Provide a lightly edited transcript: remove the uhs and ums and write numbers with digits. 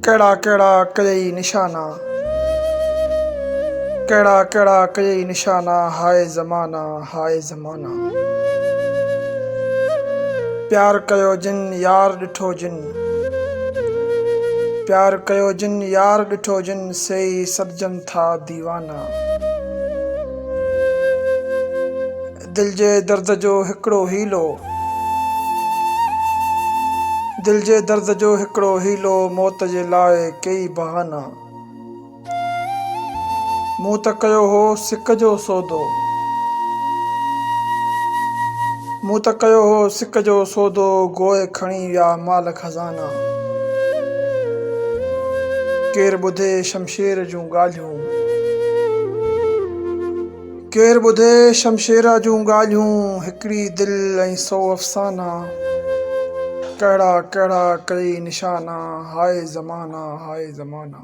केड़ा केड़ा कई निशाना, केड़ा केड़ा कई निशाना, हाय ज़माना हाय ज़माना। प्यार कयो जिन यार ॾिठो जिन, प्यार कयो जिन यार ॾिठो जिन, सेई सॾजनि था दीवाना। दिल जे दर्द जो हिकिड़ो हीलो, दिल जे दर्द जो हिकिड़ो हीलो, मौत जे लाइ कई बहाना। मूं त कयो हो सिक जो सौदो, मूं त कयो हो सिक जो सौदो, गोए खणी विया माल खज़ाना। केर ॿुधे शमशेर जूं ॻाल्हियूं, केर ॿुधे शमशेर जूं ॻाल्हियूं, हिकिड़ी दिलि ऐं 100 अफ़साना। कहिड़ा कहिड़ा कई निशाना, हाय ज़माना हाय ज़माना।